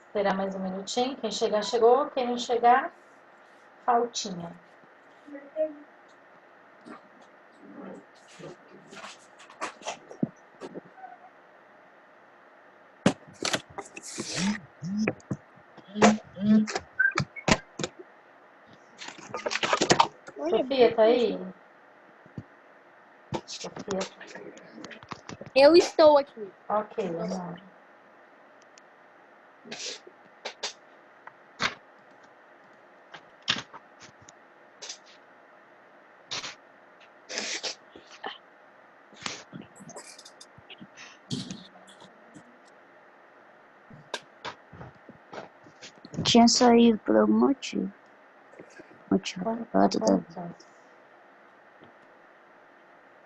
Esperar mais um minutinho. Quem chegar, chegou. Quem não chegar, faltinha. Sofia, tá aí? Sofia. Eu estou aqui. Ok, vamos lá. Tinha saído por algum motivo.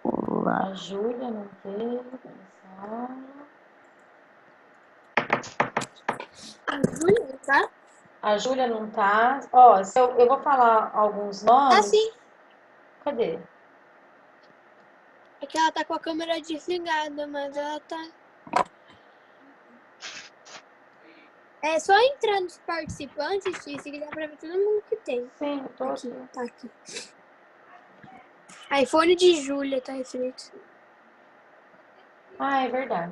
Olá. A Júlia não teve. A Júlia não tá? A Júlia não tá. Ó, eu vou falar alguns nomes. Ah, sim. Cadê? É que ela tá com a câmera desligada, mas ela tá... É só entrar nos participantes, Tia, se quiser pra ver todo mundo que tem. Sim, eu tô aqui. Tá aqui. iPhone de Júlia tá escrito. Ah, é verdade.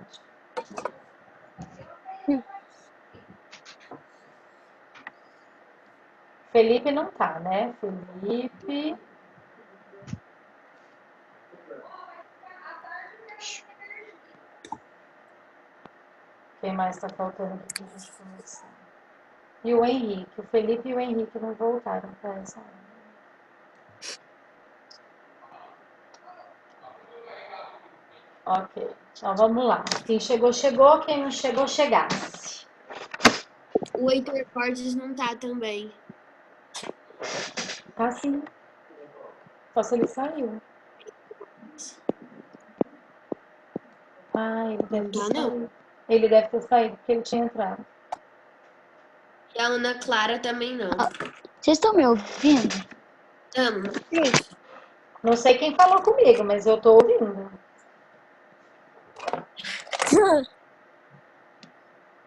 Felipe não tá, né? Felipe. Quem mais tá faltando aqui pra gente começar? E o Henrique. O Felipe e o Henrique não voltaram pra essa hora. Ok. Então vamos lá. Quem chegou, chegou. Quem não chegou, chegasse. O Heitor Cortes não tá também. Tá sim. Só se ele saiu. Ah, ele deve ter saído. Ele deve ter saído porque ele tinha entrado. E a Ana Clara também não. Vocês estão me ouvindo? Tamo. Não sei quem falou comigo, mas eu tô ouvindo.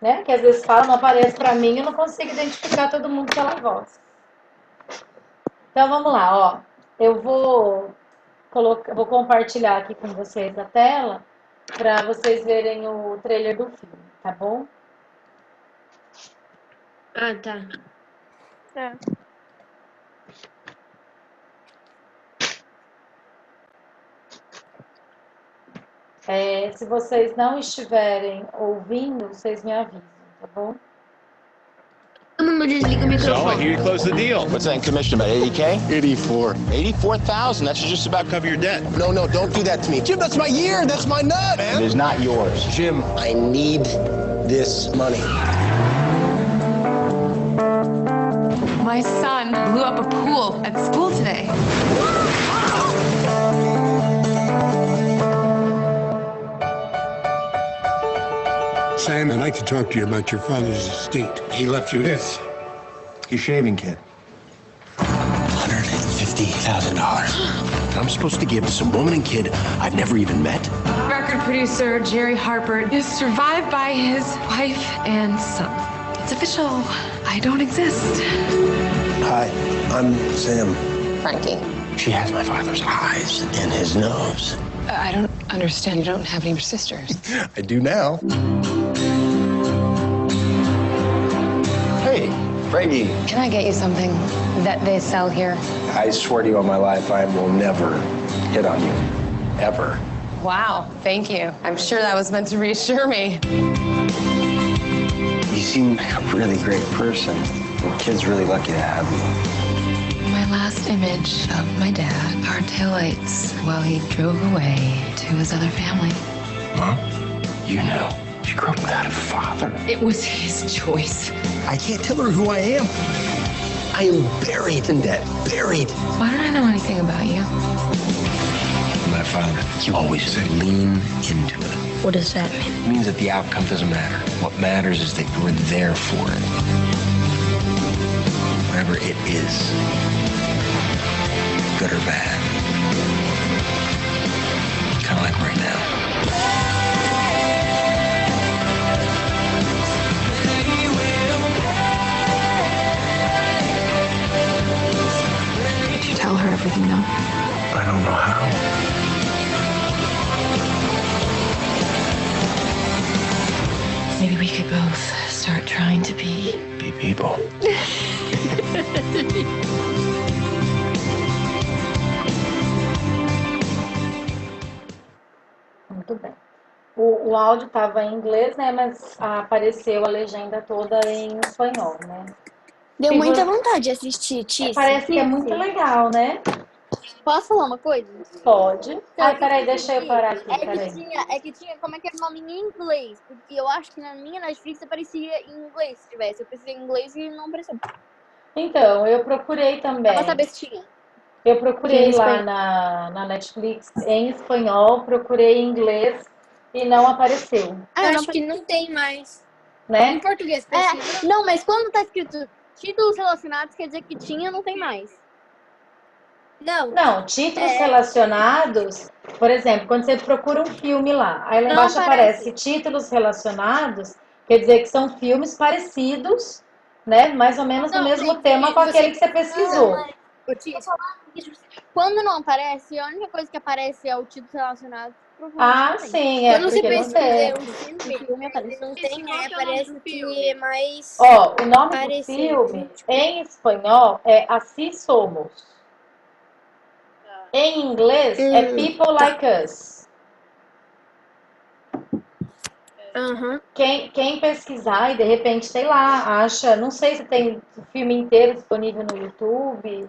Né? Que às vezes fala, não aparece pra mim, eu não consigo identificar todo mundo pela voz. Então vamos lá, ó. Eu vou compartilhar aqui com vocês a tela para vocês verem o trailer do filme, tá bom? Ah, tá. É. Se vocês não estiverem ouvindo, vocês me avisam, tá bom? Todo mundo desliga o So I microfone. hear you closed the deal. What's that in commission, about 80K? 84. 84,000. That should just about cover your debt. No, don't do that to me. Jim, that's my year. That's my nut, man. It is not yours. Jim, I need this money. My son blew up a pool at school today. Sam, I'd like to talk to you about your father's estate. He left you this. Your shaving kit. $150,000. I'm supposed to give to some woman and kid I've never even met. Record producer Jerry Harper is survived by his wife and son. It's official. I don't exist. Hi, I'm Sam. Frankie. She has my father's eyes and his nose. I don't understand. You don't have any sisters. I do now. Hey, Frankie. Can I get you something that they sell here? I swear to you on my life, I will never hit on you. Ever. Wow, thank you. I'm sure that was meant to reassure me. You seem like a really great person. The kid's really lucky to have you. My last image of my dad, our taillights while he drove away to his other family. Mom, you know, she grew up without a father. It was his choice. I can't tell her who I am. I am buried in debt. Buried. Why don't I know anything about you? My father, he always said lean into it. What does that mean? It means that the outcome doesn't matter. What matters is that you were there for it. Whatever it is, good or bad. Kind of like right now. trying to be? Be people. Muito bem. O áudio estava em inglês, né? Mas apareceu a legenda toda em espanhol, né? Deu E muita você- vontade de assistir, Tice. Parece que é muito legal, né? Posso falar uma coisa? Pode. Ai, peraí, Eu deixa eu assisti, parar aqui, peraí. é que tinha, como é que era o nome em inglês? Porque eu acho que na minha Netflix aparecia em inglês, se tivesse. Eu pesquisei em inglês e não apareceu. Então, eu procurei Dá pra também. saber se tinha. Eu procurei Em lá espanhol. na Netflix em espanhol, procurei em inglês e não apareceu, Eu acho que não tem mais. né? Em português, pesquisa. Não, mas quando tá escrito títulos relacionados, quer dizer que tinha, não tem mais. Não, títulos relacionados, por exemplo, quando você procura um filme lá, aí lá Não embaixo aparece aparece. títulos relacionados, quer dizer que são filmes parecidos, né? Mais ou menos no mesmo tema com aquele que você pesquisou. Quando não aparece, a única coisa que aparece é o título relacionado. Ah, sim, é Quando você porque não pesquisa tem. o filme, aparece. Não tem, aí aparece que é mais Ó, o nome do parecido. filme em espanhol é Assim Somos. Em inglês é People Like Us. Aham. Quem pesquisar e de repente, sei lá, acha, não sei se tem o filme inteiro disponível no YouTube.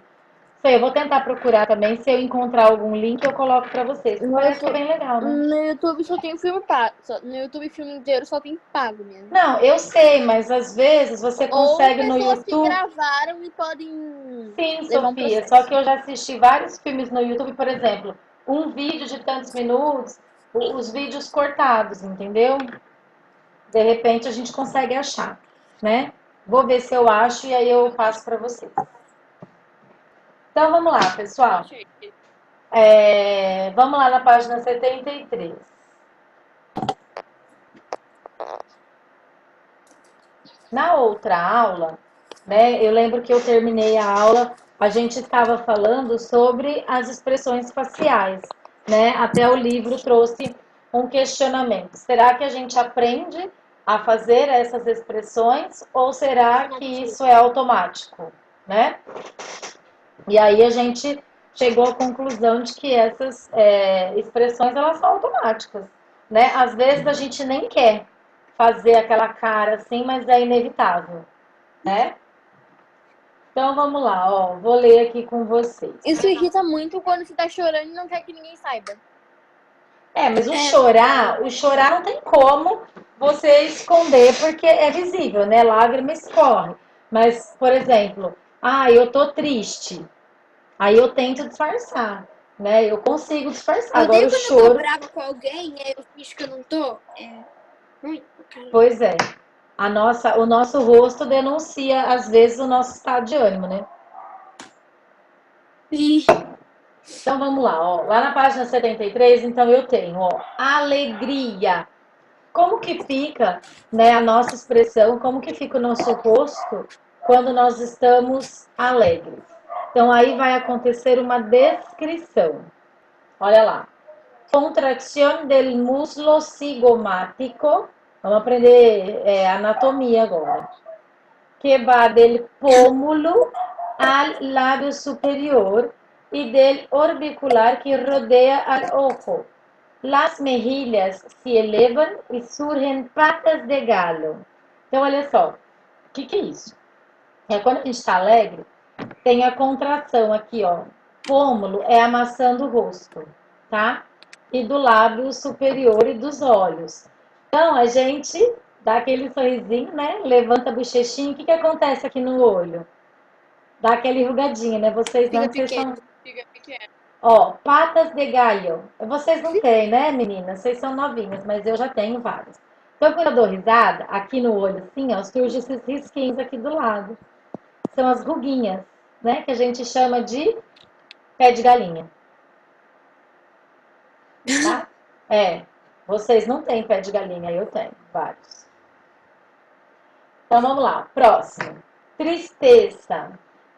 Sei, eu vou tentar procurar também. Se eu encontrar algum link, eu coloco pra vocês. Parece que é bem legal, né? No YouTube só tem filme pago. No YouTube filme inteiro só tem pago mesmo. Não, eu sei, mas às vezes você consegue Ou no pessoas que YouTube. gravaram e podem Sim, levar um Sofia, processo. só que eu já assisti vários filmes no YouTube, por exemplo, um vídeo de tantos minutos, os vídeos cortados, entendeu? De repente a gente consegue achar, né? Vou ver se eu acho e aí eu passo para vocês. Então vamos lá, pessoal. Vamos lá na página 73. Na outra aula, né, eu lembro que eu terminei a aula, a gente estava falando sobre as expressões faciais, né? Até o livro trouxe um questionamento. Será que a gente aprende a fazer essas expressões ou será que isso é automático, né? E aí a gente chegou à conclusão de que essas expressões elas são automáticas, né? Às vezes a gente nem quer fazer aquela cara assim, mas é inevitável, né? Então vamos lá, ó, vou ler aqui com vocês. Isso irrita muito quando você tá chorando e não quer que ninguém saiba. Mas o chorar não tem como você esconder porque é visível, né? Lágrima escorre. Mas, por exemplo, eu tô triste. Aí eu tento disfarçar, né? Eu consigo disfarçar. Agora o quando eu tô choro. brava com alguém, aí eu finjo que eu não tô. Pois é. O nosso rosto denuncia, às vezes, o nosso estado de ânimo, né? Então vamos lá, ó. Lá na página 73, então eu tenho, ó, alegria. Como que fica, né, a nossa expressão, como que fica o nosso rosto quando nós estamos alegres? Então aí vai acontecer uma descrição. Olha lá. Contracción del muslo cigomático. Vamos aprender anatomia agora. Que va del pómulo al labio superior y del orbicular que rodea al ojo. Las mejillas se elevan e surgem patas de galo. Então, olha só. O que é isso? Quando a gente está alegre, tem a contração aqui, ó. Pômulo é a maçã do rosto, tá? E do lábio superior e dos olhos. Então, a gente dá aquele sorrisinho, né? Levanta a bochechinha. O que acontece aqui no olho? Dá aquele rugadinho, né? Vocês não, vocês são... Fica pequeno. Ó, patas de galho. Vocês não têm, né, meninas? Vocês são novinhas, mas eu já tenho várias. Então, quando eu dou risada, aqui no olho, assim, ó, surge esses risquinhos aqui do lado. São as ruguinhas, né? Que a gente chama de pé de galinha. Tá? Vocês não têm pé de galinha, eu tenho vários. Então, vamos lá. Próximo. Tristeza.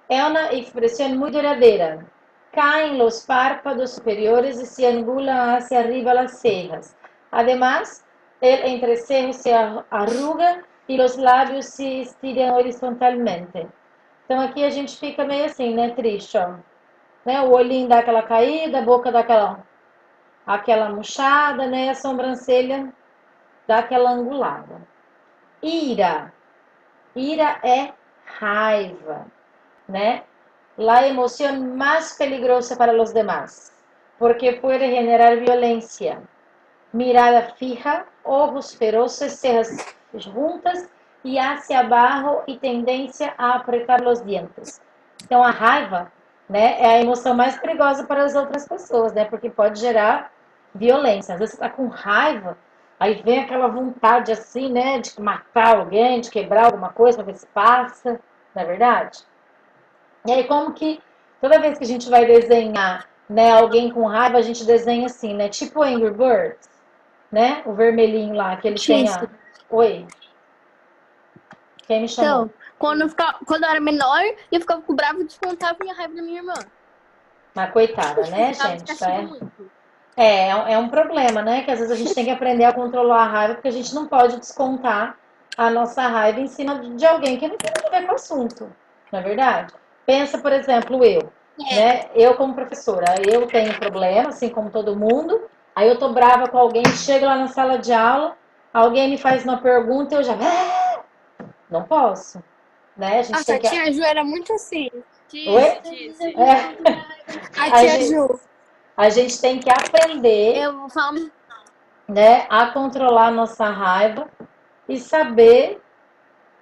É uma expressão muito duradeira. Caen los párpados superiores y se angulan hacia arriba las cejas. Además, el entrecejo se arruga e os lábios se estiram horizontalmente. Então aqui a gente fica meio assim, né, triste, ó. Né? O olhinho dá aquela caída, a boca dá aquela murchada, né? A sobrancelha dá aquela angulada. Ira. Ira é raiva, né? La emoción más peligrosa para los demás, porque puede generar violencia. Mirada fija, ojos feroces, cejas juntas e hacia abaixo e tendência a apertar os dentes. Então a raiva, né, é a emoção mais perigosa para as outras pessoas, né? Porque pode gerar violência. Às vezes você está com raiva, aí vem aquela vontade assim, né, de matar alguém, de quebrar alguma coisa para ver se passa, não é verdade? E aí como que toda vez que a gente vai desenhar, né, alguém com raiva, a gente desenha assim, né, tipo Angry Birds, né, o vermelhinho lá, que ele tem a... Oi? Quem me chamou? Então, quando eu era menor, eu ficava com bravo e descontava minha raiva da minha irmã. Mas coitada, né, Eu ficava gente? de castigo muito. É um problema, né? Que às vezes a gente tem que aprender a controlar a raiva, porque a gente não pode descontar a nossa raiva em cima de alguém que não tem nada a ver com o assunto, não é verdade? Pensa, por exemplo, eu, né? Eu como professora, eu tenho problema, assim como todo mundo, aí eu tô brava com alguém, chego lá na sala de aula, alguém me faz uma pergunta, eu já... Não posso, né? A gente Nossa, tem a que... tia Ju era muito assim. Oi? A tia Ju. A gente tem que aprender, Eu falo. né, a controlar a nossa raiva e saber,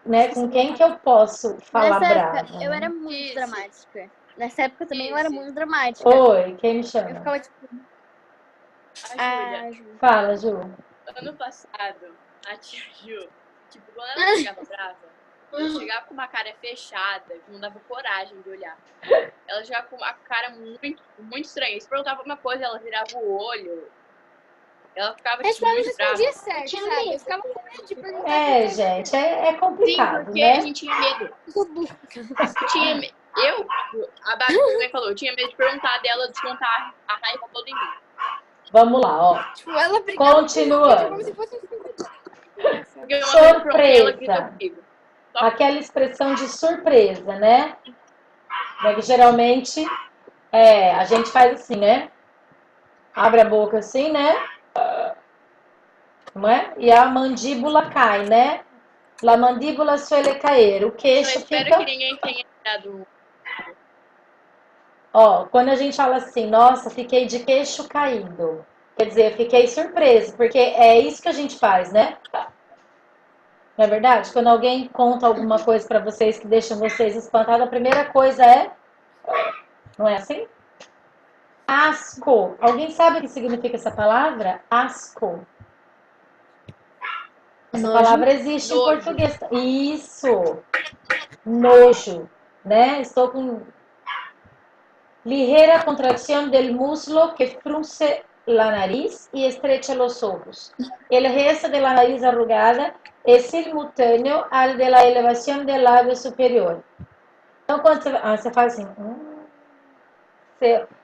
né, com quem que eu posso falar Nessa época, brava. eu Né? era muito dramática. Nessa época também eu era muito dramática. Oi, quem me Eu chama? ficava tipo. A Júlia, Ju. Fala, Ju. ano passado, a tia Ju, tipo, quando ela chegava brava, ela chegava com uma cara fechada, que não dava coragem de olhar. Ela chegava com uma cara muito, muito estranha. Se perguntava alguma coisa, ela virava o olho. Ela ficava, Mas tipo, ela não muito brava. respondia certo, sabe? Eu ficava com medo de perguntar. Gente, é Sim, complicado, porque né? a gente tinha medo. A Babi também falou, eu tinha medo de perguntar dela, descontar a raiva toda em mim. Vamos lá, ó. Tipo, ela brigava Continuando. como se fosse Porque uma vez eu perguntei, ela gritou Surpresa. comigo. Aquela expressão de surpresa, né? Que geralmente a gente faz assim, né? Abre a boca assim, né? Não é? E a mandíbula cai, né? La mandíbula suele cair. O Eu queixo espero fica... que ninguém tenha dado. Ó, quando a gente fala assim, nossa, fiquei de queixo caído. Quer dizer, fiquei surpreso, porque é isso que a gente faz, né? Não é verdade? Quando alguém conta alguma coisa pra vocês que deixa vocês espantados, a primeira coisa é... Não é assim? Asco. Alguém sabe o que significa essa palavra? Asco. Essa palavra existe em português. Isso. Nojo, né? Estou com ligera contracción del muslo que frunce la nariz y estrecha los ojos. El gesto de la nariz arrugada es simultáneo al de la elevación del labio superior. Então, quando você faz assim...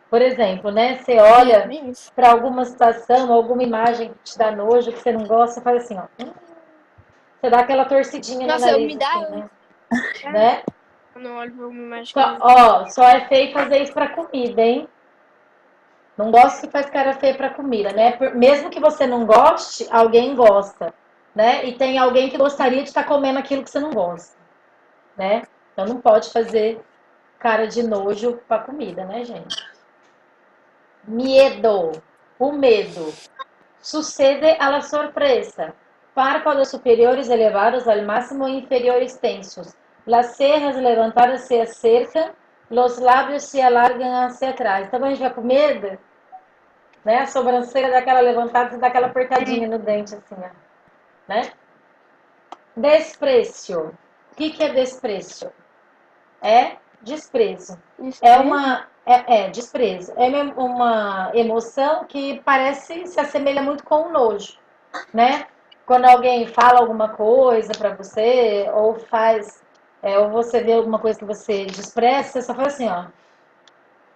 por exemplo, né? Você olha para alguma situação, alguma imagem que te dá nojo, que você não gosta, você faz assim, ó. Você dá aquela torcidinha no nariz, me dá, assim, né? Eu não olho pra uma imagem. Só é feio fazer isso pra comida, hein? Não gosto que faz cara feia pra comida, né? Mesmo que você não goste, alguém gosta, né? E tem alguém que gostaria de estar comendo aquilo que você não gosta, né? Então não pode fazer cara de nojo pra comida, né, gente? Miedo. O medo. Sucede a la sorpresa. Párpados superiores elevados al máximo e inferiores tensos. Las cejas levantadas se acercan. Los lábios se alargam hacia atrás. Então a gente vai com medo, né? A sobrancelha dá aquela levantada e dá aquela apertadinha no dente, assim, ó. Né? Desprezo. O que é desprezo? É desprezo. Desprezo. É uma emoção que se assemelha muito com o nojo, né? Quando alguém fala alguma coisa pra você, ou ou você vê alguma coisa que você despreza, você só faz assim, ó.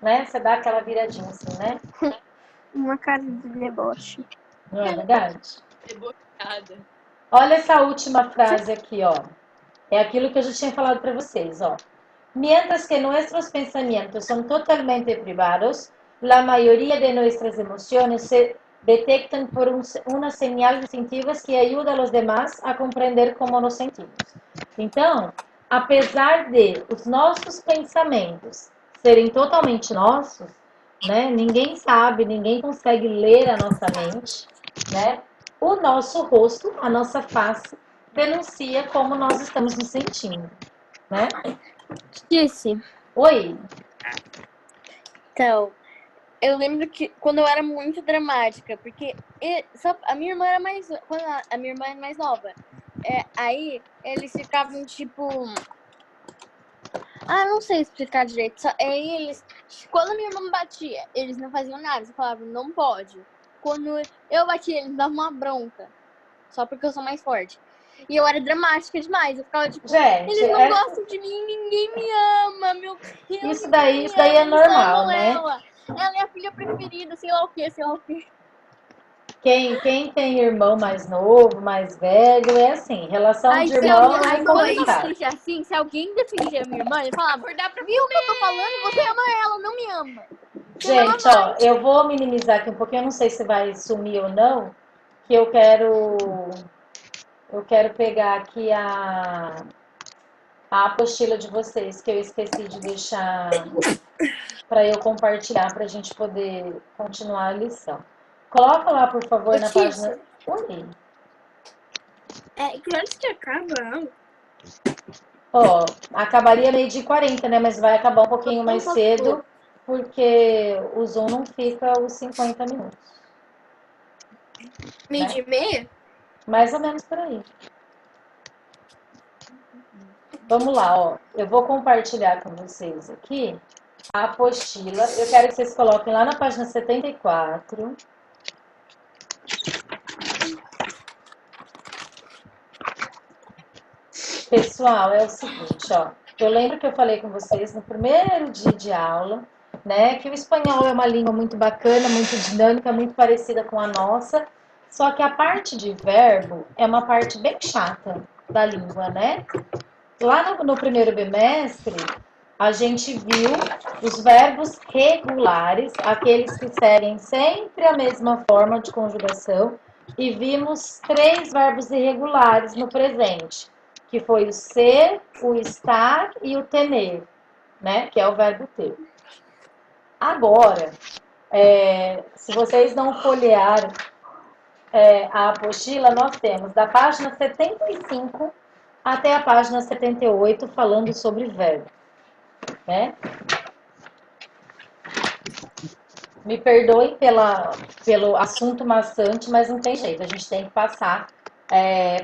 Né? Você dá aquela viradinha assim, né? Uma cara de deboche. Não é verdade? Debochada. Olha essa última frase aqui, ó. É aquilo que eu já tinha falado para vocês, ó. Mientras que nuestros pensamientos son totalmente privados, la mayoría de nuestras emociones se detectan por una señal distintiva que ayuda a los demás a compreender como nos sentimos. Então, apesar de os nossos pensamentos serem totalmente nossos, né? Ninguém sabe, ninguém consegue ler a nossa mente, né? O nosso rosto, a nossa face, denuncia como nós estamos nos sentindo, né? Disse. Oi, Então, eu lembro que quando eu era muito dramática, porque a minha irmã era mais. Quando a minha irmã é mais nova. Aí eles ficavam tipo. Não sei explicar direito. Aí eles. Quando a minha irmã batia, eles não faziam nada. Eles falavam, não pode. Quando eu batia, eles davam uma bronca. Só porque eu sou mais forte. E eu era dramática demais. Eu ficava tipo, gente, eles não gostam de mim, ninguém me ama, meu Deus. isso daí é normal, né? Ela é a filha preferida, sei lá o que, sei lá o que. Quem tem irmão mais novo, mais velho, é assim, relação de irmão é Quando eu complicado. me assim, se alguém defendia a minha irmã, ele falava, viu o que eu tô falando? Você ama ela, não me ama. Gente, ó, eu vou minimizar aqui um pouquinho, eu não sei se vai sumir ou não, que eu quero pegar aqui a apostila de vocês, que eu esqueci de deixar para eu compartilhar, para a gente poder continuar a lição. Coloca lá, por favor, na página... Oi. Que horas que acaba? Ó, acabaria 12h40, né? Mas vai acabar um pouquinho mais cedo, porque o Zoom não fica os 50 minutos. 12h30? Mais ou menos por aí. Vamos lá, ó. Eu vou compartilhar com vocês aqui a apostila. Eu quero que vocês coloquem lá na página 74. Pessoal, é o seguinte, ó. Eu lembro que eu falei com vocês no primeiro dia de aula, né, que o espanhol é uma língua muito bacana, muito dinâmica, muito parecida com a nossa, só que a parte de verbo é uma parte bem chata da língua, né? Lá no primeiro bimestre, a gente viu os verbos regulares, aqueles que seguem sempre a mesma forma de conjugação, e vimos 3 verbos irregulares no presente, que foi o ser, o estar e o tener, né? Que é o verbo ter. Agora, se vocês não folhearam a apostila, nós temos da página 75 até a página 78 falando sobre verbo, né? Me perdoem pelo assunto maçante, mas não tem jeito, a gente tem que passar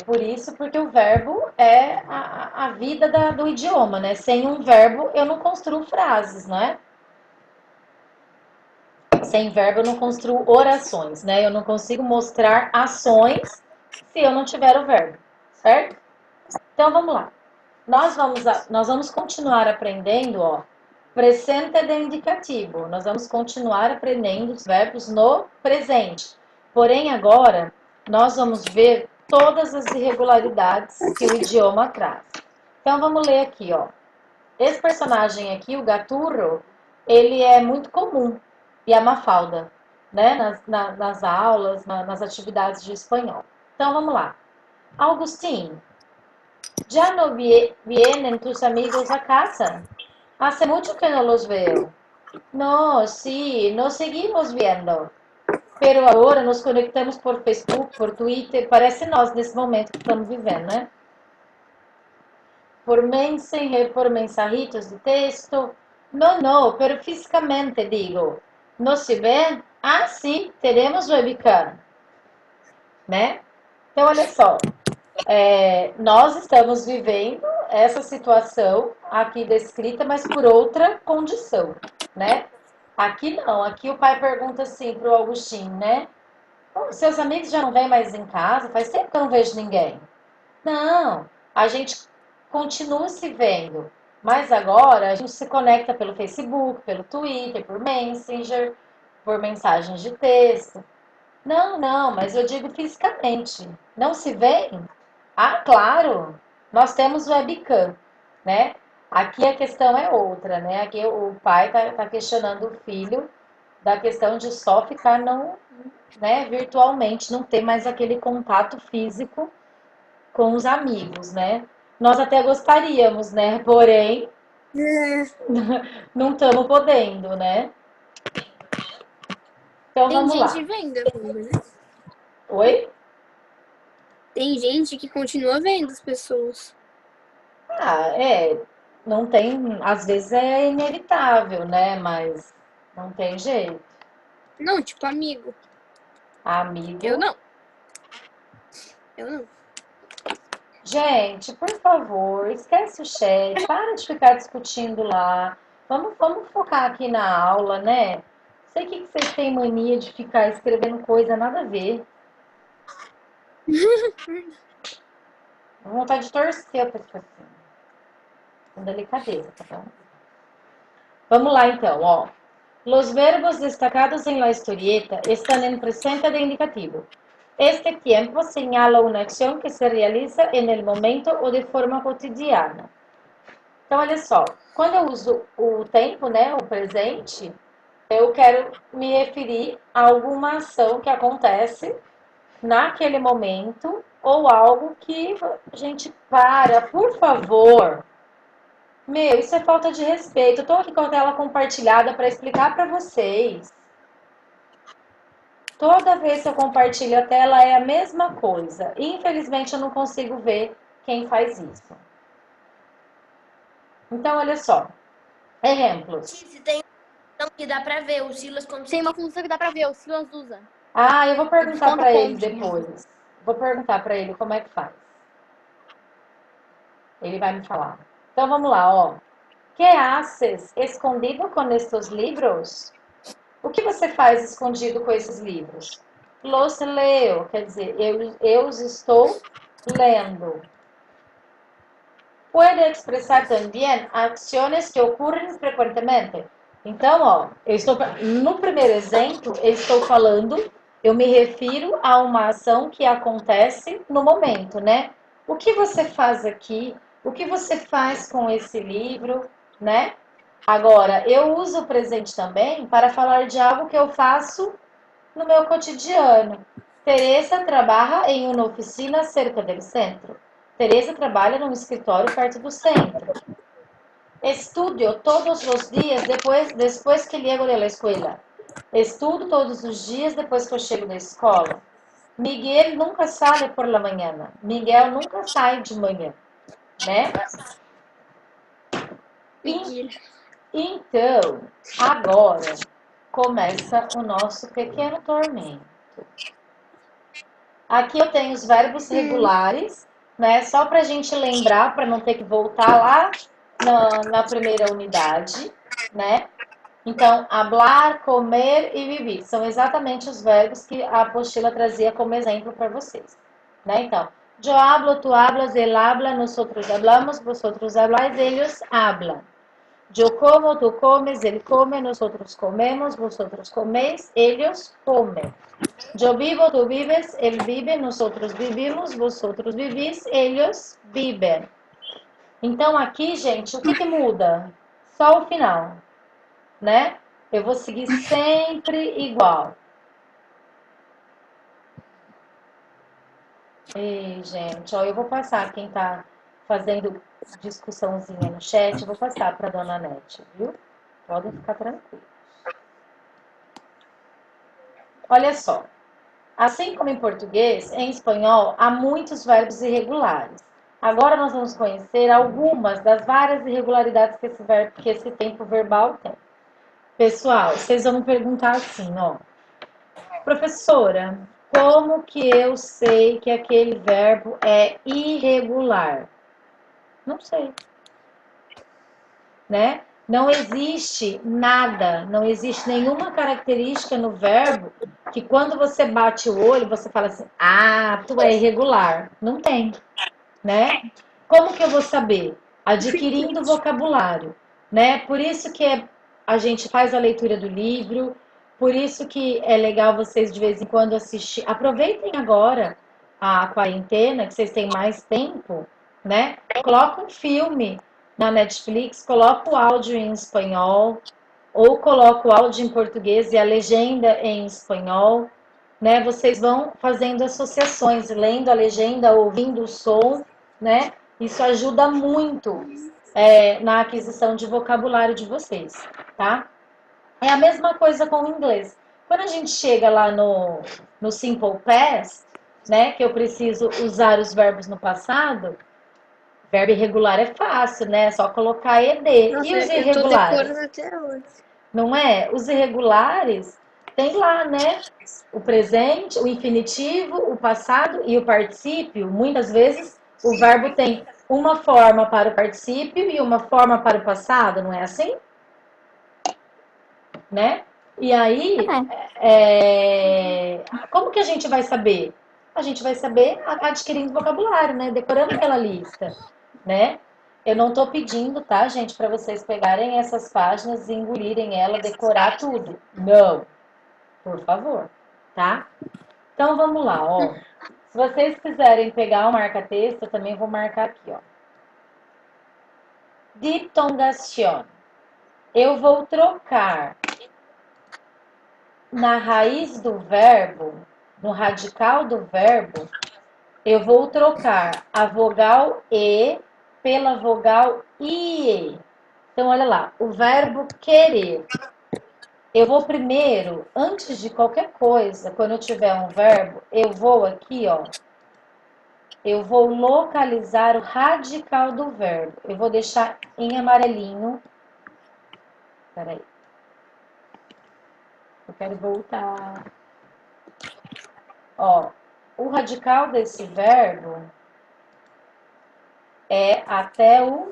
por isso, porque o verbo é a vida do idioma, né? Sem um verbo, eu não construo frases, não é? Sem verbo, eu não construo orações, né? Eu não consigo mostrar ações se eu não tiver o verbo, certo? Então, vamos lá. Nós vamos continuar aprendendo, ó, presente de indicativo. Nós vamos continuar aprendendo os verbos no presente. Porém, agora, nós vamos ver todas as irregularidades que o idioma traz. Então, vamos ler aqui, ó. Esse personagem aqui, o Gaturro, ele é muito comum. E a Mafalda, né? Nas aulas, nas atividades de espanhol. Então, vamos lá. Agustín, ¿ya no vienen tus amigos a casa? Hace mucho que no los veo. No, sí, nos seguimos viendo. Pero agora nos conectamos por Facebook, por Twitter. Parece nós nesse momento que estamos vivendo, né? Por mensajitos de texto. No, pero físicamente digo. ¿No se ven? Ah, sim, teremos webcam. Né? Então, olha só. Nós estamos vivendo essa situação aqui descrita, mas por outra condição, né? Aqui não, aqui o pai pergunta assim para o Agostinho, né? Seus amigos já não vêm mais em casa? Faz tempo que eu não vejo ninguém. Não, a gente continua se vendo, mas agora a gente se conecta pelo Facebook, pelo Twitter, por Messenger, por mensagens de texto. Não, mas eu digo fisicamente. Não se vêem? Ah, claro, nós temos webcam, né? Aqui a questão é outra, né? Aqui o pai tá questionando o filho da questão de só ficar né, virtualmente, não ter mais aquele contato físico com os amigos, né? Nós até gostaríamos, né? Porém, não estamos podendo, né? Então Tem vamos gente lá. vendo, né? Oi? Tem gente que continua vendo as pessoas. Ah, não tem, às vezes é inevitável, né? Mas não tem jeito. Não, tipo amigo. Amigo. Eu não. Gente, por favor, esquece o chat, para de ficar discutindo lá. Vamos focar aqui na aula, né? Sei que vocês têm mania de ficar escrevendo coisa nada a ver. Dá vontade de torcer a pessoa assim. Com delicadeza, tá bom? Vamos lá então, ó. Los verbos destacados en la historieta están en presente de indicativo. Este tiempo señala una acción que se realiza en el momento ou de forma cotidiana. Então, olha só, quando eu uso o tempo, né, o presente, eu quero me referir a alguma ação que acontece naquele momento ou algo que a gente para, por favor. Meu, isso é falta de respeito. Eu tô aqui com a tela compartilhada para explicar para vocês. Toda vez que eu compartilho a tela é a mesma coisa. Infelizmente eu não consigo ver quem faz isso. Então, olha só. Exemplos. Se tem uma que dá pra ver, o Silas quando Tem uma função que dá pra ver, o Silas usa. Ah, eu vou perguntar Desconto para ele pontos. depois. Vou perguntar para ele como é que faz. Ele vai me falar. Então vamos lá, ó. Que haces escondido com estes livros? O que você faz escondido com esses livros? Los leo, quer dizer, eu os estou lendo. Puede expressar também ações que ocorrem frequentemente. Então, ó, no primeiro exemplo, eu estou falando, eu me refiro a uma ação que acontece no momento, né? O que você faz aqui? O que você faz com esse livro, né? Agora, eu uso o presente também para falar de algo que eu faço no meu cotidiano. Teresa trabalha em uma oficina cerca do centro. Teresa trabalha num escritório perto do centro. Estudio todos os dias depois que chego da escola. Estudo todos os dias depois que eu chego da escola. Miguel nunca sai por la manhã. Miguel nunca sai de manhã, né? Miguel. Então, agora começa o nosso pequeno tormento. Aqui eu tenho os verbos regulares, né? Só para a gente lembrar, para não ter que voltar lá na primeira unidade, né? Então, hablar, comer e vivir são exatamente os verbos que a apostila trazia como exemplo para vocês, né? Então, yo hablo, tú hablas, él habla, nosotros hablamos, vosotros habláis, ellos hablan. Yo como, tú comes, él come, nosotros comemos, vosotros coméis, ellos comen. Yo vivo, tú vives, él vive, nosotros vivimos, vosotros vivís, ellos viven. Então aqui, gente, o que muda? Só o final, né? Eu vou seguir sempre igual. E, gente, ó, eu vou passar quem tá fazendo discussãozinha no chat, eu vou passar para dona Nete, viu? Podem ficar tranquilos. Olha só. Assim como em português, em espanhol há muitos verbos irregulares. Agora nós vamos conhecer algumas das várias irregularidades que esse tempo verbal tem. Pessoal, vocês vão me perguntar assim, ó. Professora, como que eu sei que aquele verbo é irregular? Não sei. Né? Não existe nada, não existe nenhuma característica no verbo que quando você bate o olho, você fala assim, ah, tu é irregular. Não tem, né? Como que eu vou saber? Adquirindo vocabulário, né? Por isso que a gente faz a leitura do livro, por isso que é legal vocês de vez em quando assistir. Aproveitem agora, a quarentena, que vocês têm mais tempo, né? Coloca um filme na Netflix, coloca o áudio em espanhol, ou coloca o áudio em português e a legenda em espanhol, né? Vocês vão fazendo associações, lendo a legenda, ouvindo o som, né? Isso ajuda muito na aquisição de vocabulário de vocês, tá? É a mesma coisa com o inglês. Quando a gente chega lá no Simple Past, né, que eu preciso usar os verbos no passado, verbo irregular é fácil, né? É só colocar ED. Nossa, E os eu tô irregulares? decorando até hoje. Não é? Os irregulares tem lá, né? O presente, o infinitivo, o passado e o particípio. Muitas vezes o verbo tem uma forma para o particípio e uma forma para o passado, não é assim? Né? E aí, como que a gente vai saber? A gente vai saber adquirindo vocabulário, né? Decorando aquela lista, né? Eu não tô pedindo, tá, gente, para vocês pegarem essas páginas e engolirem ela, decorar tudo. Não, por favor, tá? Então, vamos lá, ó. Se vocês quiserem pegar o marca-texto, eu também vou marcar aqui, ó. Ditongación. Eu vou trocar na raiz do verbo, no radical do verbo, eu vou trocar a vogal E pela vogal IE. Então, olha lá, o verbo querer. Eu vou primeiro, antes de qualquer coisa, quando eu tiver um verbo, eu vou aqui, ó, eu vou localizar o radical do verbo. Eu vou deixar em amarelinho. Peraí. Eu quero voltar. Ó, o radical desse verbo é até o...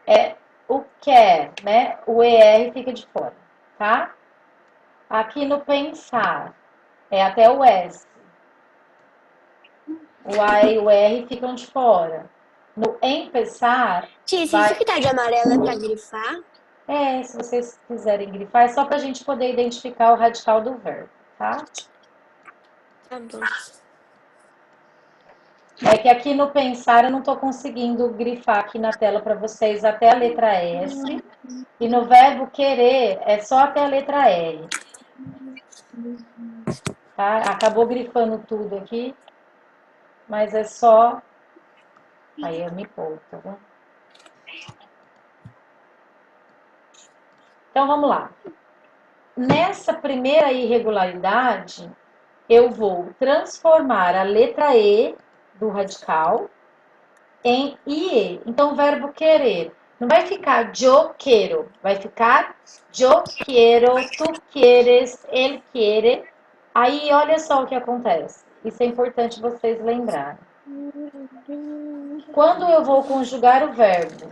É o quer, né? O ER fica de fora, tá? Aqui no pensar, é até o S. O A e o R ficam de fora. No empezar... Tia, se isso que tá de amarelo é pra grifar? Se vocês quiserem grifar, é só pra gente poder identificar o radical do verbo, tá? Tá bom. É que aqui no pensar eu não tô conseguindo grifar aqui na tela pra vocês até a letra S. E no verbo querer é só até a letra R. Tá? Acabou grifando tudo aqui. Mas é só... Aí eu me pouco, tá bom? Então, vamos lá. Nessa primeira irregularidade, eu vou transformar a letra E do radical em IE. Então, o verbo querer não vai ficar yo quiero, vai ficar yo quiero, tu quieres, él quiere. Aí, olha só o que acontece. Isso é importante vocês lembrarem. Quando eu vou conjugar o verbo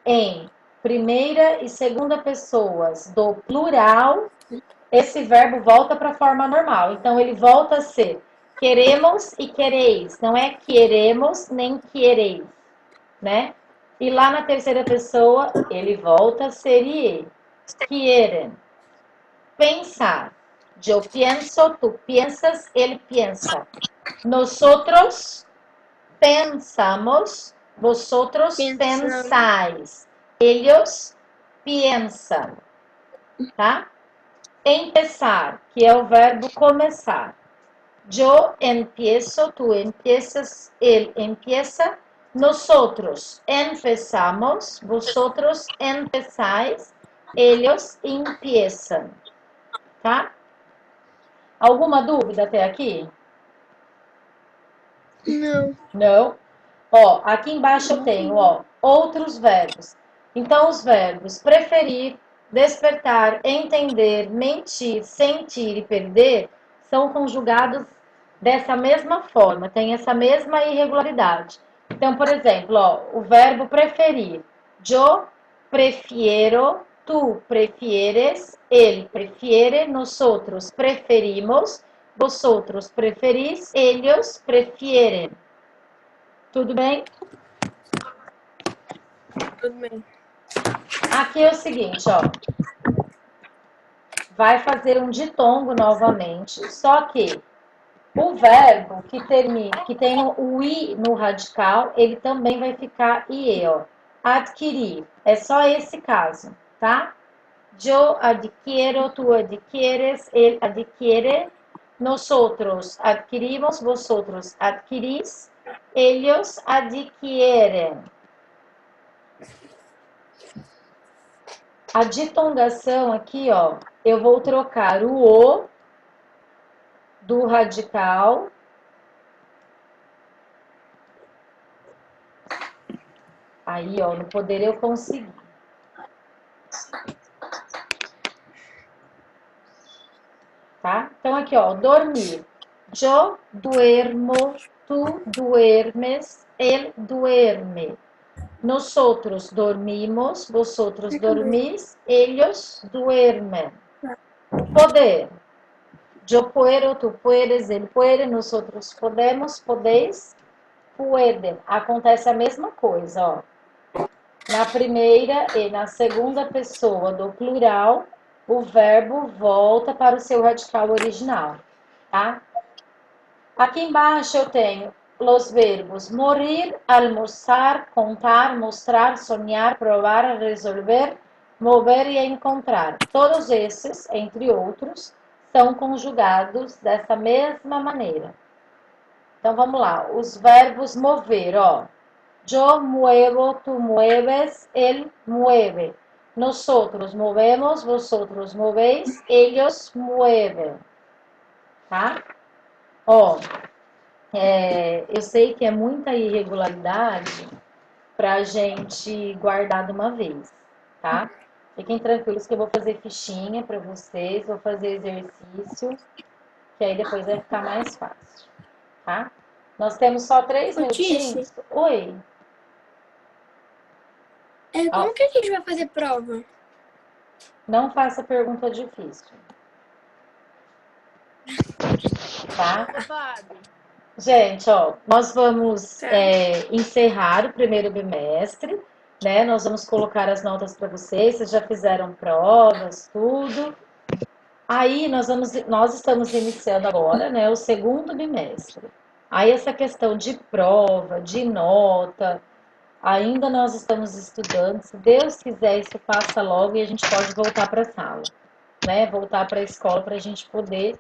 em primeira e segunda pessoas do plural, esse verbo volta para a forma normal. Então, ele volta a ser queremos e quereis. Não é queremos nem quereis, né? E lá na terceira pessoa, ele volta a ser ie. Quieren. Pensar. Yo pienso, tú piensas, él piensa. Nosotros pensamos, vosotros pensáis. Ellos piensan, tá? Empezar, que é o verbo começar. Yo empiezo, tú empiezas, él empieza. Nosotros empezamos, vosotros empezáis, ellos empiezan, tá? Alguma dúvida até aqui? Não. Não? Ó, aqui embaixo eu tenho, ó, outros verbos. Então, os verbos preferir, despertar, entender, mentir, sentir e perder são conjugados dessa mesma forma, tem essa mesma irregularidade. Então, por exemplo, ó, o verbo preferir. Yo prefiero, tú prefieres, él prefiere, nosotros preferimos, vosotros preferís, ellos prefieren. Tudo bem? Tudo bem. Aqui é o seguinte, ó. vai fazer um ditongo novamente, só que o verbo que tem o i no radical, ele também vai ficar ie, ó. Adquirir. É só esse caso, tá? Yo adquiero, tú adquieres, él adquiere, nosotros adquirimos, vosotros adquirís, ellos adquieren. A ditongação aqui, ó, eu vou trocar o O do radical aí, ó, no poder eu consegui. Tá? Então, aqui, ó, dormir. Yo duermo, tú duermes, él duerme. Nosotros dormimos, vosotros dormís, ellos duermen. Poder. Yo puedo, tú puedes, él puede, nosotros podemos, podéis, pueden. Acontece a mesma coisa, ó. Na primeira e na segunda pessoa do plural, o verbo volta para o seu radical original, tá? Aqui embaixo eu tenho os verbos morir, almoçar, contar, mostrar, sonhar, provar, resolver, mover e encontrar. Todos esses, entre outros, são conjugados dessa mesma maneira. Então, vamos lá. Os verbos mover, ó. Yo muevo, tú mueves, él mueve. Nosotros movemos, vosotros movéis, ellos mueven. Tá? Ó, eu sei que é muita irregularidade pra gente guardar de uma vez, tá? Fiquem tranquilos que eu vou fazer fichinha pra vocês, vou fazer exercício, que aí depois vai ficar mais fácil, tá? Nós temos só 3 minutinhos. Oi. Como que a gente vai fazer prova? Não faça pergunta difícil. Tá? Gente, ó, nós vamos encerrar o primeiro bimestre, né? Nós vamos colocar as notas para vocês já fizeram provas, tudo. Aí nós estamos iniciando agora, né, o segundo bimestre. Aí essa questão de prova, de nota, ainda nós estamos estudando. Se Deus quiser, isso passa logo e a gente pode voltar para a sala, né? Voltar para a escola para a gente poder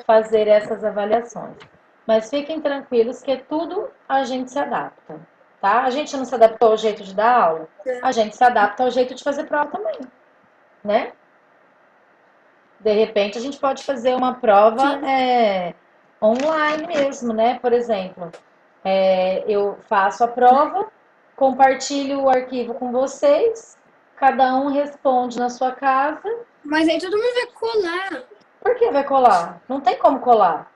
fazer essas avaliações. Mas fiquem tranquilos que tudo a gente se adapta, tá? A gente não se adaptou ao jeito de dar aula, a gente se adapta ao jeito de fazer prova também, né? De repente a gente pode fazer uma prova online mesmo, né? Por exemplo, eu faço a prova, compartilho o arquivo com vocês, cada um responde na sua casa. Mas aí todo mundo vai colar. Por que vai colar? Não tem como colar.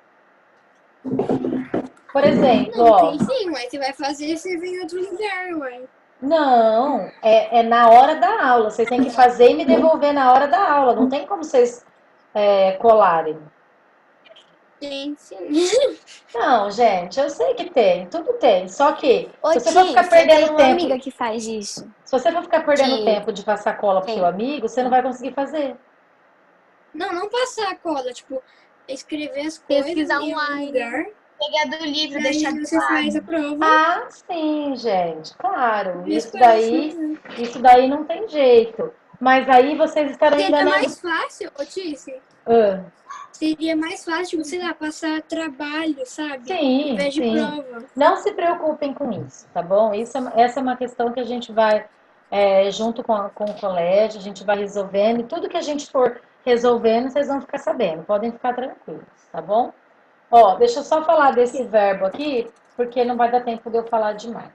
Por exemplo, Não, ó. tem sim, mas você vai fazer, você vem em outro lugar, ué. Não, é na hora da aula. Vocês têm que fazer e me devolver na hora da aula. Não tem como vocês colarem. Tem sim. Não, gente, eu sei que tem, tudo tem. Só que Ô, se você for ficar Ti, perdendo tem uma tempo, amiga que faz isso. se você for ficar perdendo Ti. tempo de passar cola pro seu amigo, você não vai conseguir fazer. Não passar a cola, tipo, escrever as coisas Pesquisar em um online. lugar, Pegar do livro, e deixar aí do você lado. faz a prova. Ah, sim, gente, claro. e Isso espera daí, assim, né? isso daí não tem jeito. Mas aí vocês estarão Seria ainda mais fácil, Otice, seria mais fácil, sei lá, passar trabalho, sabe? Sim, Em vez de sim. prova. Não se preocupem com isso, tá bom? Essa é uma questão que a gente vai, junto com o colégio, a gente vai resolvendo. E tudo que a gente for resolvendo, vocês vão ficar sabendo. Podem ficar tranquilos, tá bom? Ó, deixa eu só falar desse verbo aqui, porque não vai dar tempo de eu falar demais.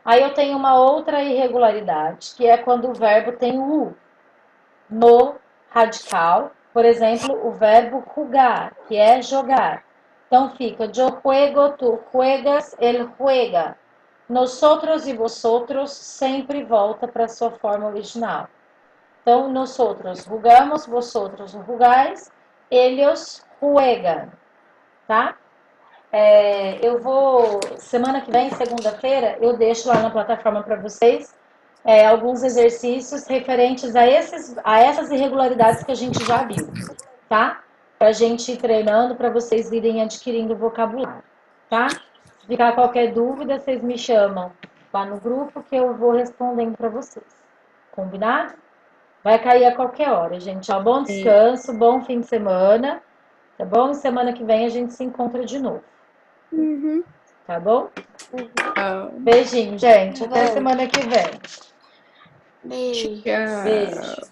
Aí eu tenho uma outra irregularidade, que é quando o verbo tem o U no radical. Por exemplo, o verbo jugar, que é jogar. Então fica, yo juego, tú juegas, él juega. Nosotros e vosotros sempre volta para a sua forma original. Então, nosotros jugamos, vosotros jugais, ellos juegan. Tá? Eu vou, semana que vem, segunda-feira, eu deixo lá na plataforma para vocês alguns exercícios referentes a essas irregularidades que a gente já viu, tá? Pra gente ir treinando, para vocês irem adquirindo vocabulário, tá? Se ficar qualquer dúvida, vocês me chamam lá no grupo que eu vou respondendo para vocês. Combinado? Vai cair a qualquer hora, gente. Ó, bom descanso, bom fim de semana, tá bom? E semana que vem a gente se encontra de novo. Tá bom? Beijinho, gente. Até semana que vem. Beijo. Beijo.